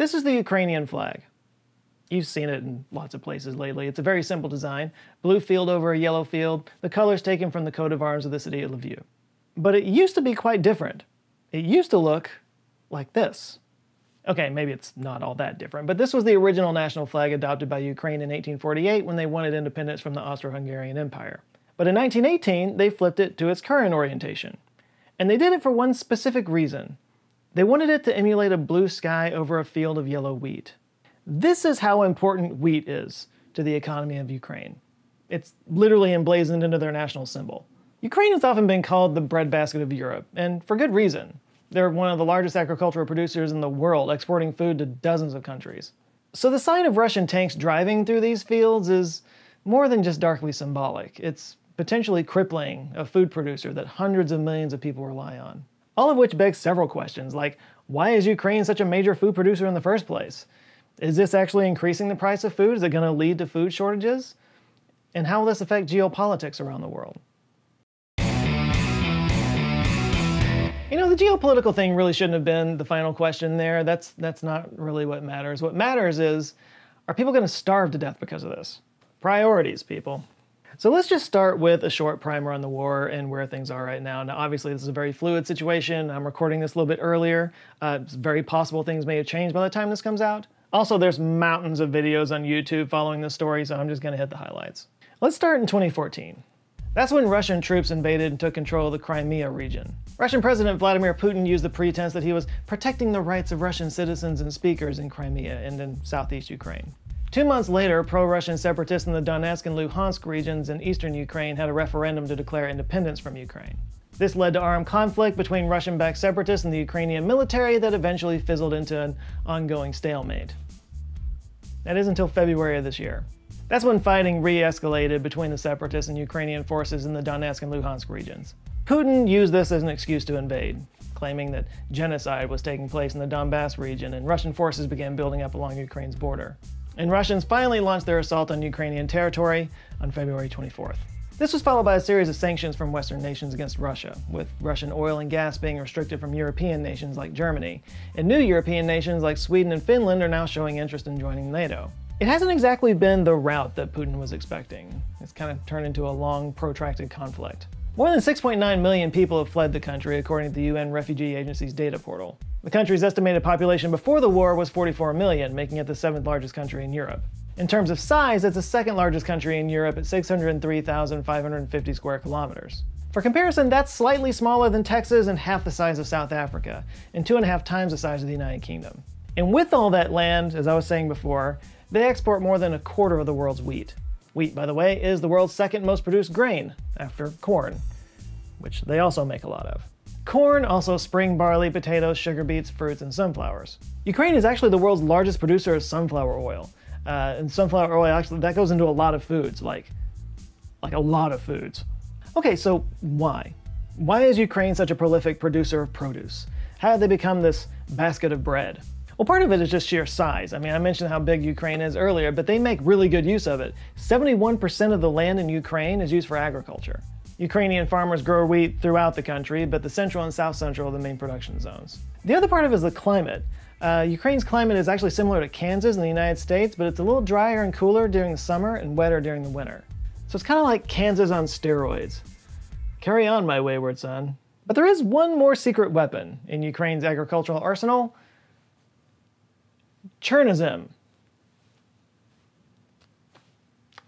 This is the Ukrainian flag. You've seen it in lots of places lately. It's a very simple design. Blue field over a yellow field, the colors taken from the coat of arms of the city of Lviv. But it used to be quite different. It used to look like this. Okay, maybe it's not all that different, but this was the original national flag adopted by Ukraine in 1848 when they wanted independence from the Austro-Hungarian Empire. But in 1918, they flipped it to its current orientation. And they did it for one specific reason. They wanted it to emulate a blue sky over a field of yellow wheat. This is how important wheat is to the economy of Ukraine. It's literally emblazoned into their national symbol. Ukraine has often been called the breadbasket of Europe, and for good reason. They're one of the largest agricultural producers in the world, exporting food to dozens of countries. So the sight of Russian tanks driving through these fields is more than just darkly symbolic. It's potentially crippling a food producer that hundreds of millions of people rely on. All of which begs several questions, like why is Ukraine such a major food producer in the first place? Is this actually increasing the price of food? Is it going to lead to food shortages? And how will this affect geopolitics around the world? You know, the geopolitical thing really shouldn't have been the final question there. That's not really what matters. What matters is, are people going to starve to death because of this? Priorities, people. So let's just start with a short primer on the war and where things are right now. Now, obviously, this is a very fluid situation. I'm recording this a little bit earlier. It's very possible things may have changed by the time this comes out. Also, there's mountains of videos on YouTube following this story, so I'm just going to hit the highlights. Let's start in 2014. That's when Russian troops invaded and took control of the Crimea region. Russian President Vladimir Putin used the pretense that he was protecting the rights of Russian citizens and speakers in Crimea and in southeast Ukraine. 2 months later, pro-Russian separatists in the Donetsk and Luhansk regions in eastern Ukraine had a referendum to declare independence from Ukraine. This led to armed conflict between Russian-backed separatists and the Ukrainian military that eventually fizzled into an ongoing stalemate. That is until February of this year. That's when fighting re-escalated between the separatists and Ukrainian forces in the Donetsk and Luhansk regions. Putin used this as an excuse to invade, claiming that genocide was taking place in the Donbass region and Russian forces began building up along Ukraine's border. And Russians finally launched their assault on Ukrainian territory on February 24th. This was followed by a series of sanctions from Western nations against Russia, with Russian oil and gas being restricted from European nations like Germany, and new European nations like Sweden and Finland are now showing interest in joining NATO. It hasn't exactly been the route that Putin was expecting. It's kind of turned into a long, protracted conflict. More than 6.9 million people have fled the country, according to the UN Refugee Agency's data portal. The country's estimated population before the war was 44 million, making it the 7th largest country in Europe. In terms of size, it's the 2nd largest country in Europe at 603,550 square kilometers. For comparison, that's slightly smaller than Texas and half the size of South Africa, and 2.5 times the size of the United Kingdom. And with all that land, as I was saying before, they export more than 1/4 of the world's wheat. Wheat, by the way, is the world's 2nd most produced grain, after corn, which they also make a lot of. Corn, also spring barley, potatoes, sugar beets, fruits, and sunflowers. Ukraine is actually the world's largest producer of sunflower oil. And sunflower oil, actually, that goes into a lot of foods, like a lot of foods. Okay, so why? Why is Ukraine such a prolific producer of produce? How did they become this basket of bread? Well, part of it is just sheer size. I mean, I mentioned how big Ukraine is earlier, but they make really good use of it. 71% of the land in Ukraine is used for agriculture. Ukrainian farmers grow wheat throughout the country, but the central and south central are the main production zones. The other part of it is the climate. Ukraine's climate is actually similar to Kansas in the United States, but it's a little drier and cooler during the summer and wetter during the winter. So it's kind of like Kansas on steroids. Carry on, my wayward son. But there is one more secret weapon in Ukraine's agricultural arsenal. Chernozem.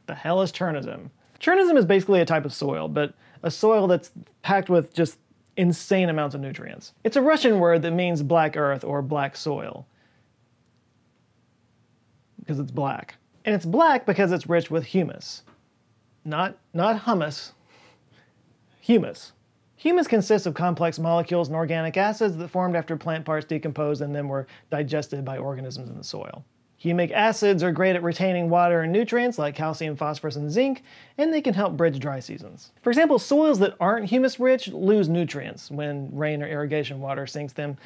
The hell is Chernozem? Chernozem is basically a type of soil, but a soil that's packed with just insane amounts of nutrients. It's a Russian word that means black earth or black soil, because it's black. And it's black because it's rich with humus. Not hummus, humus. Humus consists of complex molecules and organic acids that formed after plant parts decomposed and then were digested by organisms in the soil. Humic acids are great at retaining water and nutrients like calcium, phosphorus, and zinc, and they can help bridge dry seasons. For example, soils that aren't humus-rich lose nutrients when rain or irrigation water sinks them,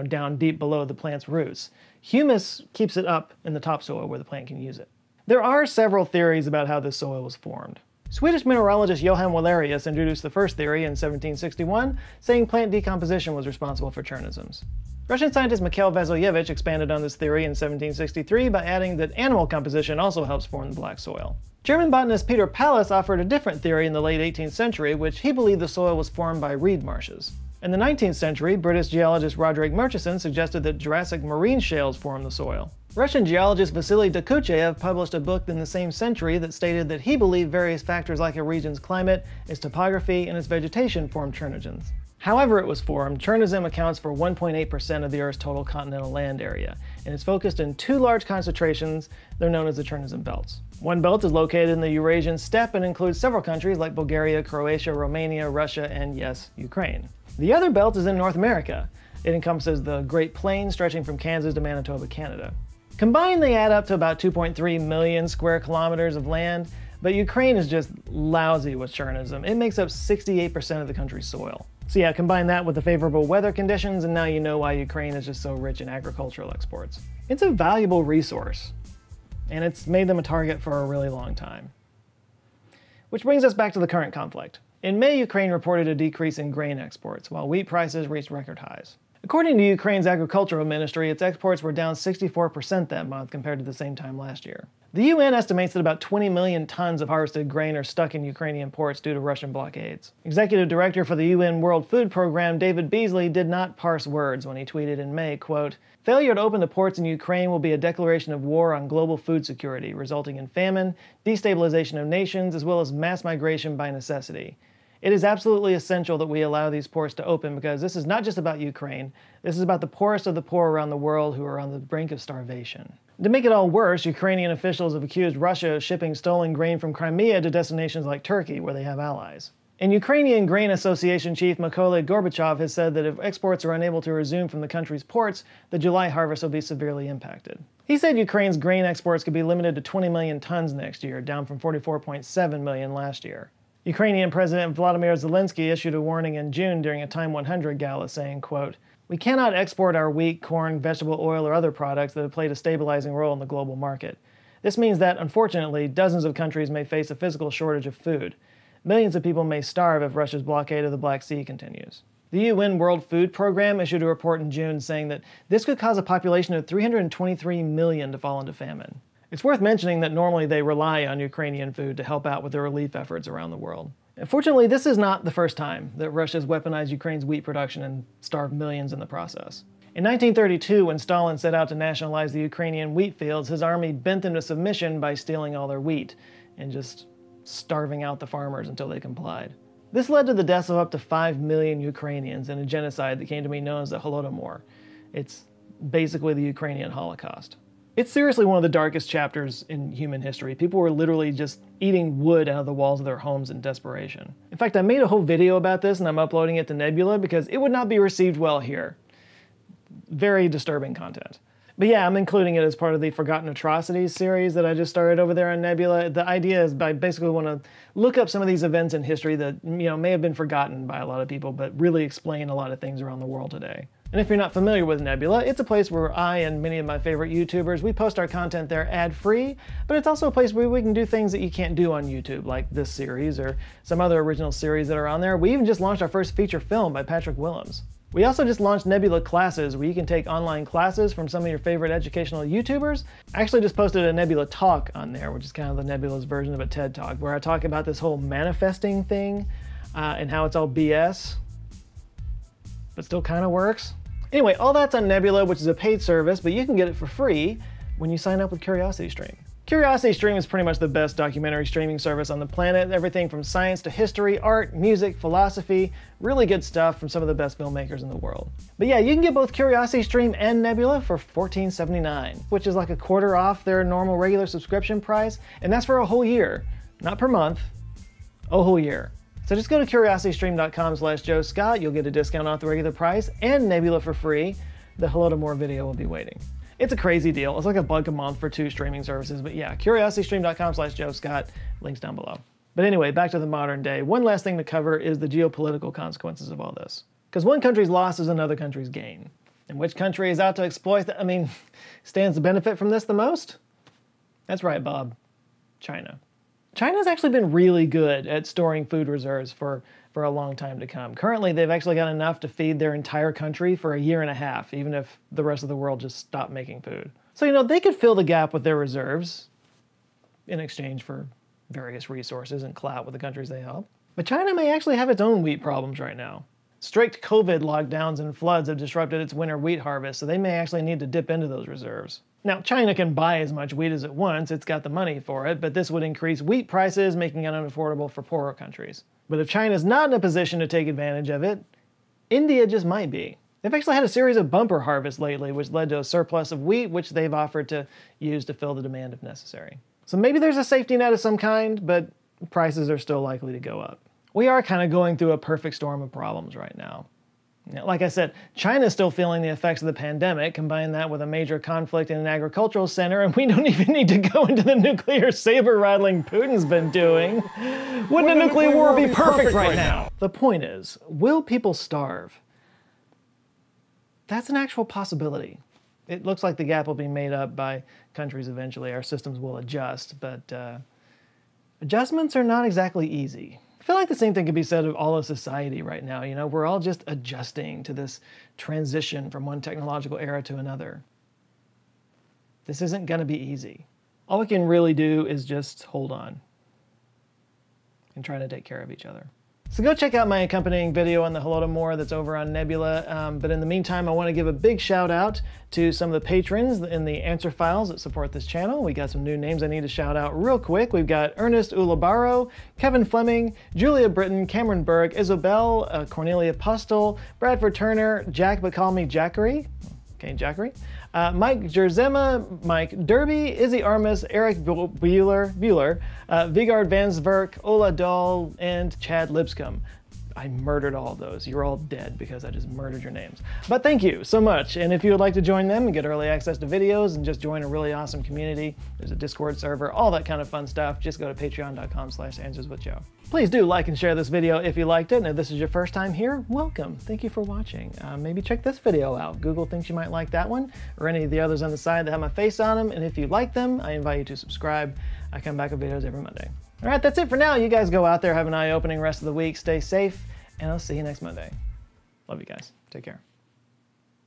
down deep below the plant's roots. Humus keeps it up in the topsoil where the plant can use it. There are several theories about how this soil was formed. Swedish mineralogist Johan Wallerius introduced the first theory in 1761, saying plant decomposition was responsible for Chernozems. Russian scientist Mikhail Vasilyevich expanded on this theory in 1763 by adding that animal composition also helps form the black soil. German botanist Peter Pallas offered a different theory in the late 18th century, which he believed the soil was formed by reed marshes. In the 19th century, British geologist Roderick Murchison suggested that Jurassic marine shales formed the soil. Russian geologist Vasily Dokuchev published a book in the same century that stated that he believed various factors like a region's climate, its topography, and its vegetation formed Chernozems. However it was formed, Chernozem accounts for 1.8% of the Earth's total continental land area, and is focused in two large concentrations. They're known as the Chernozem belts. One belt is located in the Eurasian steppe and includes several countries like Bulgaria, Croatia, Romania, Russia, and yes, Ukraine. The other belt is in North America. It encompasses the Great Plains stretching from Kansas to Manitoba, Canada. Combined, they add up to about 2.3 million square kilometers of land, but Ukraine is just lousy with Chernozem. It makes up 68% of the country's soil. So yeah, combine that with the favorable weather conditions, and now you know why Ukraine is just so rich in agricultural exports. It's a valuable resource, and it's made them a target for a really long time. Which brings us back to the current conflict. In May, Ukraine reported a decrease in grain exports, while wheat prices reached record highs. According to Ukraine's agricultural ministry, its exports were down 64% that month compared to the same time last year. The UN estimates that about 20 million tons of harvested grain are stuck in Ukrainian ports due to Russian blockades. Executive Director for the UN World Food Program, David Beasley, did not parse words when he tweeted in May, quote, "Failure to open the ports in Ukraine will be a declaration of war on global food security, resulting in famine, destabilization of nations, as well as mass migration by necessity. It is absolutely essential that we allow these ports to open because this is not just about Ukraine, this is about the poorest of the poor around the world who are on the brink of starvation." To make it all worse, Ukrainian officials have accused Russia of shipping stolen grain from Crimea to destinations like Turkey, where they have allies. And Ukrainian Grain Association chief Mykola Gorbachev has said that if exports are unable to resume from the country's ports, the July harvest will be severely impacted. He said Ukraine's grain exports could be limited to 20 million tons next year, down from 44.7 million last year. Ukrainian President Volodymyr Zelensky issued a warning in June during a Time 100 gala saying, quote, "We cannot export our wheat, corn, vegetable oil, or other products that have played a stabilizing role in the global market. This means that, unfortunately, dozens of countries may face a physical shortage of food. Millions of people may starve if Russia's blockade of the Black Sea continues." The UN World Food Program issued a report in June saying that this could cause a population of 323 million to fall into famine. It's worth mentioning that normally they rely on Ukrainian food to help out with the relief efforts around the world. Unfortunately, this is not the first time that Russia's weaponized Ukraine's wheat production and starved millions in the process. In 1932, when Stalin set out to nationalize the Ukrainian wheat fields, his army bent them to submission by stealing all their wheat and just starving out the farmers until they complied. This led to the deaths of up to 5 million Ukrainians in a genocide that came to be known as the Holodomor. It's basically the Ukrainian Holocaust. It's seriously one of the darkest chapters in human history. People were literally just eating wood out of the walls of their homes in desperation. In fact, I made a whole video about this and I'm uploading it to Nebula because it would not be received well here. Very disturbing content. But yeah, I'm including it as part of the Forgotten Atrocities series that I just started over there on Nebula. The idea is I basically want to look up some of these events in history that may have been forgotten by a lot of people, but really explain a lot of things around the world today. And if you're not familiar with Nebula, it's a place where I and many of my favorite YouTubers, we post our content there ad-free, but it's also a place where we can do things that you can't do on YouTube, like this series or some other original series that are on there. We even just launched our first feature film by Patrick Willems. We also just launched Nebula Classes, where you can take online classes from some of your favorite educational YouTubers. I actually just posted a Nebula Talk on there, which is kind of the Nebula's version of a TED Talk, where I talk about this whole manifesting thing and how it's all BS, but still kind of works. Anyway, all that's on Nebula, which is a paid service, but you can get it for free when you sign up with CuriosityStream. CuriosityStream is pretty much the best documentary streaming service on the planet. Everything from science to history, art, music, philosophy, really good stuff from some of the best filmmakers in the world. But yeah, you can get both CuriosityStream and Nebula for $14.79, which is like a quarter off their normal regular subscription price, and that's for a whole year, not per month, a whole year. So just go to curiositystream.com/Joe Scott. You'll get a discount off the regular price and Nebula for free. The Holodomor video will be waiting. It's a crazy deal. It's like $1 a month for 2 streaming services. But yeah, curiositystream.com/Joe Scott. Links down below. But anyway, back to the modern day. One last thing to cover is the geopolitical consequences of all this. Because one country's loss is another country's gain. And which country is out to exploit that? Stands to benefit from this the most? That's right, Bob. China. China's actually been really good at storing food reserves for for a long time to come. Currently, they've actually got enough to feed their entire country for a year and a half, even if the rest of the world just stopped making food. So, you know, they could fill the gap with their reserves in exchange for various resources and clout with the countries they help. But China may actually have its own wheat problems right now. Strict COVID lockdowns and floods have disrupted its winter wheat harvest, so they may actually need to dip into those reserves. Now, China can buy as much wheat as it wants, it's got the money for it, but this would increase wheat prices, making it unaffordable for poorer countries. But if China's not in a position to take advantage of it, India just might be. They've actually had a series of bumper harvests lately, which led to a surplus of wheat, which they've offered to use to fill the demand if necessary. So maybe there's a safety net of some kind, but prices are still likely to go up. We are kind of going through a perfect storm of problems right now. Like I said, China's still feeling the effects of the pandemic. Combine that with a major conflict in an agricultural center, and we don't even need to go into the nuclear saber-rattling Putin's been doing. Wouldn't a nuclear war be perfect right now? The point is, will people starve? That's an actual possibility. It looks like the gap will be made up by countries eventually. Our systems will adjust, but adjustments are not exactly easy. I feel like the same thing could be said of all of society right now. You know, we're all just adjusting to this transition from one technological era to another. This isn't going to be easy. All we can really do is just hold on and try to take care of each other. So go check out my accompanying video on the Holodomor that's over on Nebula. But in the meantime, I want to give a big shout out to some of the patrons in the answer files that support this channel. We got some new names I need to shout out real quick. We've got Ernest Ulabaro, Kevin Fleming, Julia Britton, Cameron Berg, Isabel, Cornelia Postel, Bradford Turner, Jack but call me Jackery. Okay, Jackery. Mike Jerzema, Mike Derby, Izzy Armas, Eric Bueller, Vigard Vansverk, Ola Dahl, and Chad Lipscomb. I murdered all of those. You're all dead because I just murdered your names. But thank you so much. And if you would like to join them and get early access to videos and just join a really awesome community, there's a Discord server, all that kind of fun stuff, just go to patreon.com/answerswithjoe. Please do like and share this video if you liked it. And if this is your first time here, welcome. Thank you for watching. Maybe check this video out. Google thinks you might like that one or any of the others on the side that have my face on them. And if you like them, I invite you to subscribe. I come back with videos every Monday. All right, that's it for now. You guys go out there, have an eye-opening rest of the week, stay safe, and I'll see you next Monday. Love you guys. Take care.